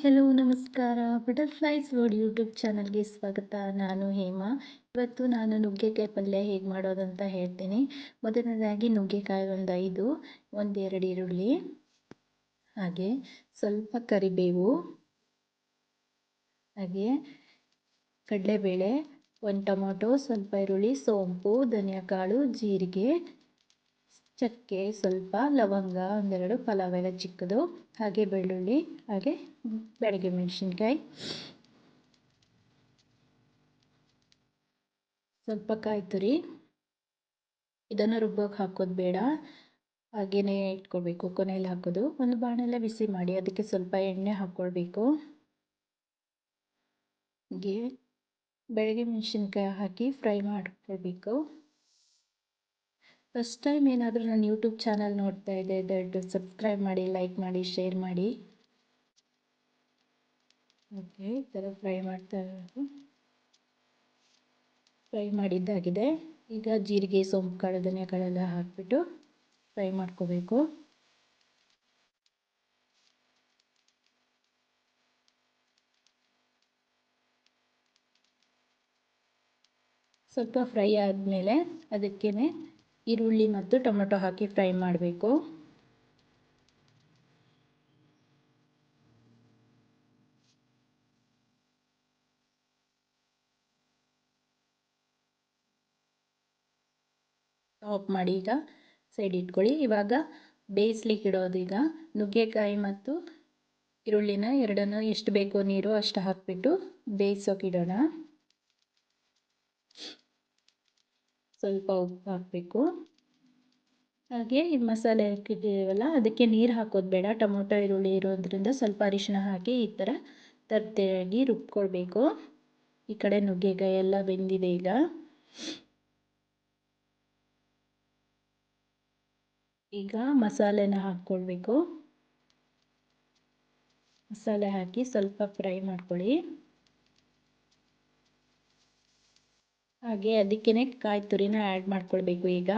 Hello ನಮಸ್ಕಾರ. Butterflies world YouTube ಚಾನಲ್ಗೆ ಸ್ವಾಗತ. ನಾನು ಹೇಮಾ. ಇವತ್ತು ನಾನು ನುಗ್ಗೆಕಾಯಿ ಪಲ್ಯ ಹೇಗೆ ಮಾಡೋದಂತ ಹೇಳ್ತೀನಿ. ಮೊದಲನೇದಾಗಿ ನುಗ್ಗೆಕಾಯಿ ಒಂದು 5, ಒಂದೆರಡು ಈರುಳ್ಳಿ, ಹಾಗೆ ಸ್ವಲ್ಪ ಕರಿಬೇವು, ಹಾಗೆ ಕಡಲೆಬೇಳೆ, ಒಂದು ಟೊಮೊಟೊ, ಸ್ವಲ್ಪ ಈರುಳ್ಳಿ, ಸೋಂಪು, ಧನಿಯಾಕಾಳು, ಜೀರಿಗೆ, ಚಕ್ಕೆ, ಸ್ವಲ್ಪ ಲವಂಗ, ಒಂದೆರಡು ಪಲಾವ್ ಎಲೆ ಚಿಕ್ಕದು, ಹಾಗೆ ಬೆಳ್ಳುಳ್ಳಿ, ಹಾಗೆ ಬ್ಯಾಡಗಿ ಮೆಣಸಿನ್ಕಾಯಿ, ಸ್ವಲ್ಪ ಕಾಯಿ ತುರಿ. ಇದನ್ನು ರುಬ್ಬೋಕೆ ಹಾಕೋದು ಬೇಡ, ಹಾಗೆಯೇ ಇಟ್ಕೊಳ್ಬೇಕು, ಕೊನೆಯಲ್ಲಿ ಹಾಕೋದು. ಒಂದು ಬಾಣಲೆ ಬಿಸಿ ಮಾಡಿ ಅದಕ್ಕೆ ಸ್ವಲ್ಪ ಎಣ್ಣೆ ಹಾಕ್ಕೊಳ್ಬೇಕು. ಹಾಗೆ ಬ್ಯಾಡಗಿ ಮೆಣಸಿನ್ಕಾಯಿ ಹಾಕಿ ಫ್ರೈ ಮಾಡ್ಕೊಳ್ಬೇಕು. ಫಸ್ಟ್ ಟೈಮ್ ಏನಾದರೂ ನನ್ನ ಯೂಟ್ಯೂಬ್ ಚಾನಲ್ ನೋಡ್ತಾ ಇದೆ ದಯವಿಟ್ಟು ಸಬ್ಸ್ಕ್ರೈಬ್ ಮಾಡಿ, ಲೈಕ್ ಮಾಡಿ, ಶೇರ್ ಮಾಡಿ. ಓಕೆ, ಈ ಥರ ಫ್ರೈ ಮಾಡಿದ್ದಾಗಿದೆ. ಈಗ ಜೀರಿಗೆ, ಸೋಂಪು ಕಾಳು, ಧನಿಯಾಕಾಳೆಲ್ಲ ಹಾಕಿಬಿಟ್ಟು ಫ್ರೈ ಮಾಡ್ಕೋಬೇಕು. ಸ್ವಲ್ಪ ಫ್ರೈ ಆದಮೇಲೆ ಅದಕ್ಕೇ ಈರುಳ್ಳಿ ಮತ್ತು ಟೊಮೆಟೊ ಹಾಕಿ ಫ್ರೈ ಮಾಡಬೇಕು. ಆಫ್ ಮಾಡಿ ಈಗ ಸೈಡ್ ಇಟ್ಕೊಳ್ಳಿ. ಇವಾಗ ಬೇಯಿಸ್ಲಿಕ್ಕೆ ಇಡೋದು. ಈಗ ನುಗ್ಗೆಕಾಯಿ ಮತ್ತು ಈರುಳ್ಳಿನ ಎರಡನ್ನು ಎಷ್ಟು ಬೇಕೋ ನೀರು ಅಷ್ಟು ಹಾಕಿಬಿಟ್ಟು ಬೇಯಿಸೋಕೆ ಇಡೋಣ. ಸ್ವಲ್ಪ ಉಪ್ಪು ಹಾಕಬೇಕು. ಹಾಗೆ ಈ ಮಸಾಲೆ ಹಾಕಿದ್ದೀವಲ್ಲ ಅದಕ್ಕೆ ನೀರು ಹಾಕೋದು ಬೇಡ, ಟೊಮೊಟೊ ಈರುಳ್ಳಿ ಇರೋದ್ರಿಂದ ಸ್ವಲ್ಪ ಅರಿಶಿನ ಹಾಕಿ ಈ ಥರ ತರ್ತರಾಗಿ ರುಬ್ಕೊಳ್ಬೇಕು. ಈ ಕಡೆ ನುಗ್ಗೆಕಾಯಿ ಎಲ್ಲ ಬೆಂದಿದೆ. ಈಗ ಮಸಾಲೆನ ಹಾಕ್ಕೊಳ್ಬೇಕು. ಮಸಾಲೆ ಹಾಕಿ ಸ್ವಲ್ಪ ಫ್ರೈ ಮಾಡ್ಕೊಳ್ಳಿ. ಹಾಗೆ ಅದಕ್ಕೇ ಕಾಯಿ ತುರಿನ ಆ್ಯಡ್ ಮಾಡ್ಕೊಳ್ಬೇಕು. ಈಗ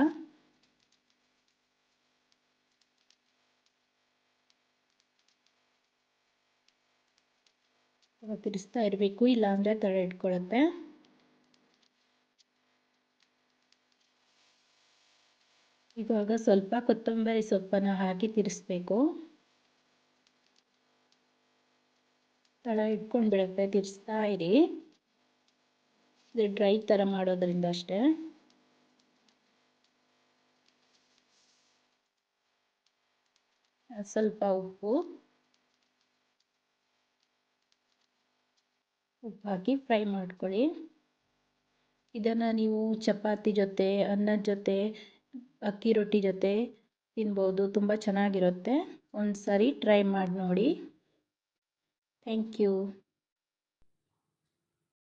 ತಿರ್ಸ್ತಾ ಇರಬೇಕು, ಇಲ್ಲಾಂದರೆ ತಳ ಇಟ್ಕೊಳ್ಳುತ್ತೆ. ಇವಾಗ ಸ್ವಲ್ಪ ಕೊತ್ತಂಬರಿ ಸೊಪ್ಪನ್ನು ಹಾಕಿ ತಿರ್ಸ್ಬೇಕು. ತಳ ಇಟ್ಕೊಂಡು ಬಿಡುತ್ತೆ, ತಿರ್ಸ್ತಾ ಇರಿ. ಇದು ಡ್ರೈ ಥರ ಮಾಡೋದ್ರಿಂದ ಅಷ್ಟೇ. ಸ್ವಲ್ಪ ಉಪ್ಪು ಹಾಕಿ ಫ್ರೈ ಮಾಡ್ಕೊಳ್ಳಿ. ಇದನ್ನು ನೀವು ಚಪಾತಿ ಜೊತೆ, ಅನ್ನದ ಜೊತೆ, ಅಕ್ಕಿ ರೊಟ್ಟಿ ಜೊತೆ ತಿನ್ಬೋದು. ತುಂಬ ಚೆನ್ನಾಗಿರುತ್ತೆ. ಒಂದು ಸಾರಿ ಟ್ರೈ ಮಾಡಿ ನೋಡಿ. Thank you.